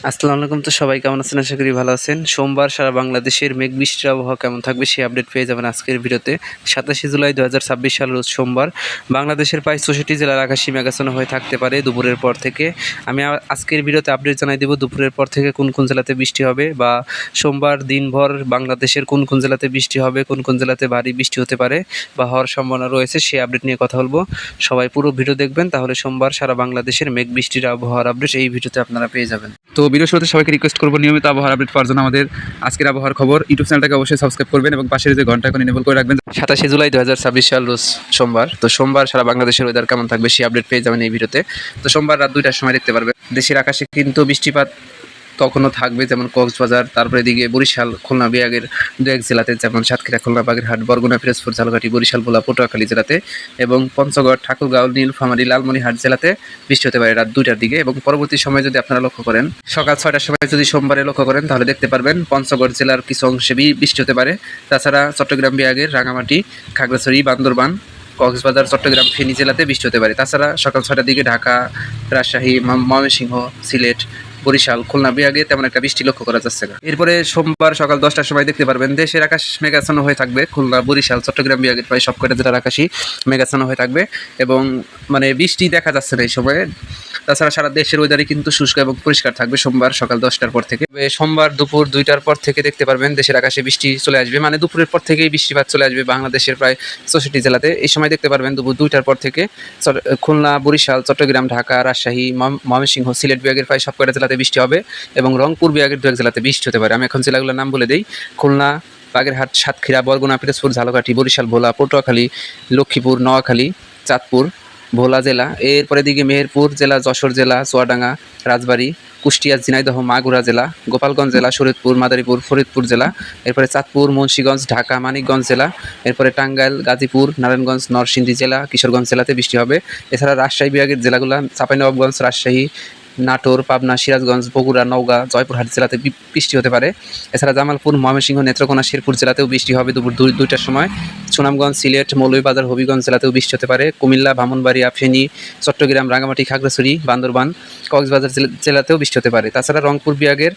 আসসালামু আলাইকুম। তো সবাই কেমন আছেন? আশা করি ভালো আছেন। সোমবার সারা বাংলাদেশের মেঘ বৃষ্টির আবহাওয়া কেমন থাকবে সেই আপডেট পেয়ে যাবেন আজকের ভিডিওতে। 27শে জুলাই 2026 সাল রোজ সোমবার। বাংলাদেশের প্রায় 64 জেলার আকাশে মেঘাচ্ছন্ন হয়ে থাকতে পারে দুপুরের পর থেকে। আমি আজকের ভিডিওতে আপডেট জানাই দেব দুপুরের পর থেকে কোন কোন জেলাতে বৃষ্টি হবে, বা সোমবার দিনভর বাংলাদেশের কোন কোন জেলাতে বৃষ্টি হবে, কোন কোন জেলাতে ভারী বৃষ্টি হতে পারে বা হওয়ার সম্ভাবনা রয়েছে সেই আপডেট নিয়ে কথা বলবো। সবাই পুরো ভিডিও দেখবেন, তাহলে সোমবার সারা বাংলাদেশের মেঘ বৃষ্টির আবহাওয়ার আপডেট এই ভিডিওতে আপনারা পেয়ে যাবেন। তো ভিডিও শুরুতে সবাইকে রিকোয়েস্ট করবো নিয়মিত আবহাওয়ার আপডেট পাওয়ার জন্য আমাদের আজকের আবহাওয়ার খবর ইউটিউব চ্যানেলটাকে অবশ্যই সাবস্ক্রাইব করবেন এবং পাশের যে ঘন্টা এখন এনেবল করে রাখবেন। 27শে জুলাই 2026 সাল রোজ সোমবার। তো সোমবার সারা বাংলাদেশের ওয়েদার কেমন থাকবে সেই আপডেট পেয়ে যাবেন এই ভিডিওতে। তো সোমবার রাত 2টার সময় দেখতে পারবেন দেশের আকাশে কিন্তু বৃষ্টিপাত তখনও থাকবে, যেমন কক্সবাজার, তারপরে এদিকে বরিশাল, খুলনা বিভাগের দু এক জেলাতে, যেমন সাতক্ষীরা, খুলনা, বাগেরহাট, বরগুনা, পিরোজপুর, ঝালকাঠি, বরিশাল, ভোলা, পটুয়াখালী জেলাতে এবং পঞ্চগড়, ঠাকুরগাঁও, নীলফামারী, লালমনিরহাট জেলাতে বৃষ্টি হতে পারে রাত 2টার দিকে। এবং পরবর্তী সময় যদি আপনারা লক্ষ্য করেন সকাল 6টার সময় যদি সোমবারে লক্ষ্য করেন তাহলে দেখতে পারবেন পঞ্চগড় জেলার কিছু অংশে বৃষ্টি হতে পারে। তাছাড়া চট্টগ্রাম বিভাগের রাঙামাটি, খাগড়াছড়ি, বান্দরবান, কক্সবাজার, চট্টগ্রাম, ফেনী জেলাতে বৃষ্টি হতে পারে। তাছাড়া সকাল 6টার দিকে ঢাকা, রাজশাহী, ময়মনসিংহ, সিলেট, বরিশাল, খুলনা বিভাগে তেমন একটা বৃষ্টি লক্ষ্য করা যাচ্ছে না। এরপরে সোমবার সকাল 10টার সময় দেখতে পারবেন দেশের আকাশ মেঘাচ্ছন্ন হয়ে থাকবে। খুলনা, বরিশাল, চট্টগ্রাম বিভাগের প্রায় সবকটা জেলার আকাশই মেঘাচ্ছন্ন হয়ে থাকবে এবং বৃষ্টি দেখা যাচ্ছে না এই সময়ে। তাছাড়া সারা দেশের ওয়েদারই কিন্তু শুষ্ক এবং পরিষ্কার থাকবে সোমবার সকাল 10টার পর থেকে। সোমবার দুপুর 2টার পর থেকে দেখতে পারবেন দেশের আকাশে বৃষ্টি চলে আসবে, দুপুরের পর থেকেই বৃষ্টিপাত চলে আসবে বাংলাদেশের প্রায় 64 জেলাতে। এই সময় দেখতে পারবেন দুপুর 2টার পর থেকে খুলনা, বরিশাল, চট্টগ্রাম, ঢাকা, রাজশাহী, ময়মনসিংহ, সিলেট বিভাগের প্রায় সবকটা জেলাতে বৃষ্টি হবে এবং রংপুর বিভাগের 2 এক জেলাতে বৃষ্টি হতে পারে। আমি এখন জেলাগুলোর নাম বলে দিই: খুলনা, বাগেরহাট, সাতক্ষীরা, বরগুনা, পিরোজপুর, ঝালকাঠি, বরিশাল, ভোলা, পটুয়াখালী, লক্ষ্মীপুর, নোয়াখালী, চাঁদপুর, ভোলা জেলা। এরপরে দিকে মেহেরপুর জেলা, যশোর জেলা, চুয়াডাঙ্গা, রাজবাড়ী, কুষ্টিয়া, ঝিনাইদহ, মাগুরা জেলা, গোপালগঞ্জ জেলা, শরীয়তপুর, মাদারীপুর, ফরিদপুর জেলা। এরপরে চাঁদপুর, মুন্সিগঞ্জ, ঢাকা, মানিকগঞ্জ জেলা। এরপরে টাঙ্গাইল, গাজীপুর, নারায়ণগঞ্জ, নরসিংদী জেলা, কিশোরগঞ্জ জেলাতে বৃষ্টি হবে। এছাড়া রাজশাহী বিভাগের জেলাগুলো চাঁপাইনবাবগঞ্জ, রাজশাহী, নাটোর, পাবনা, সিরাজগঞ্জ, বগুড়া, নওগাঁ, জয়পুরহাট জেলাতে বৃষ্টি হতে পারে। এছাড়া জামালপুর, ময়মনসিংহ, নেত্রকোনা, শেরপুর জেলাতেও বৃষ্টি হবে দুপুর 2টার সময়। সুনামগঞ্জ, সিলেট, মৌলভীবাজার, হবিগঞ্জ জেলাতেও বৃষ্টি হতে পারে। কুমিল্লা, ব্রাহ্মণবাড়িয়া, ফেনী, চট্টগ্রাম, রাঙামাটি, খাগড়াছড়ি, বান্দরবান, কক্সবাজার জেলাতেও বৃষ্টি হতে পারে। তাছাড়া রংপুর বিভাগের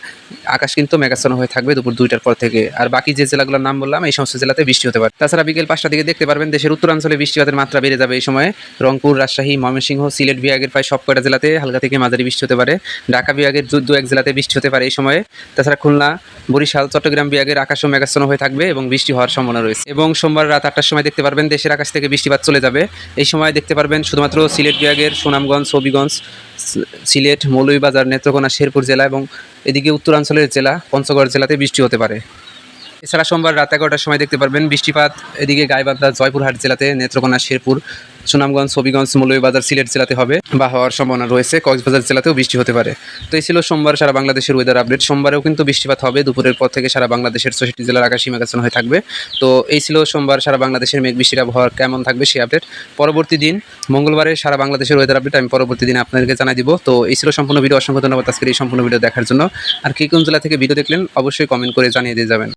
আকাশ কিন্তু মেঘাচ্ছন্ন হয়ে থাকবে দুপুর 2টার পর থেকে। আর বাকি যে জেলাগুলোর নাম বললাম এই সমস্ত জেলাতে বৃষ্টি হতে পারে। তাছাড়া বিকেল 5টার দিকে দেখতে পারবেন দেশের উত্তরাঞ্চলে বৃষ্টিপাতের মাত্রা বেড়ে যাবে এই সময়ে। রংপুর, রাজশাহী, ময়মনসিংহ, সিলেট বিভাগের প্রায় সবকটা জেলাতে হালকা থেকে মাঝারি বৃষ্টি হতে পারে। ঢাকা বিভাগের 2 এক জেলাতে বৃষ্টি হতে পারে এই সময়ে। তাছাড়া খুলনা, বরিশাল, চট্টগ্রাম বিভাগের আকাশও মেঘাচ্ছন্ন হয়ে থাকবে এবং বৃষ্টি হওয়ার সম্ভাবনা রয়েছে। এবং সোমবার রাত 8টার সময় দেখতে পারবেন দেশের আকাশ থেকে বৃষ্টিপাত চলে যাবে। এই সময় দেখতে পারবেন শুধুমাত্র সিলেট বিভাগের সুনামগঞ্জ, হবিগঞ্জ, সিলেট, মৌলভীবাজার, নেত্রকোনা, শেরপুর জেলা এবং এদিকে উত্তরাঞ্চলের জেলা পঞ্চগড় জেলাতে বৃষ্টি হতে পারে। এছাড়া সোমবার রাত 11টার সময় দেখতে পারবেন বৃষ্টিপাত এদিকে গাইবান্ধা, জয়পুরহাট জেলাতে, নেত্রকোনা, শেরপুর, সুনামগঞ্জ, হবিগঞ্জ, মৌলভীবাজার, সিলেট জেলাতে হবে বা হওয়ার সম্ভাবনা রয়েছে। কক্সবাজার জেলাতেও বৃষ্টি হতে পারে। তো এই ছিল সোমবার সারা বাংলাদেশের ওয়েদার আপডেট। সোমবারেও কিন্তু বৃষ্টিপাত হবে দুপুরের পর থেকে সারা বাংলাদেশের 64 জেলার আকাশে মেঘাচ্ছন্ন হয়ে থাকবে। তো এই ছিল সোমবার সারা বাংলাদেশের মেঘ বৃষ্টির আবহাওয়া কেমন থাকবে সেই আপডেট। পরবর্তী দিন মঙ্গলবারে সারা বাংলাদেশের ওয়েদার আপডেট আমি পরবর্তী দিনে আপনাদেরকে জানাই দিব। তো এই ছিল সম্পূর্ণ ভিডিও। অসংখ্য ধন্যবাদ আজকের এই সম্পূর্ণ ভিডিও দেখার জন্য। আর কে কোন জেলা থেকে ভিডিও দেখলেন অবশ্যই কমেন্ট করে জানিয়ে দিয়ে যাবেন।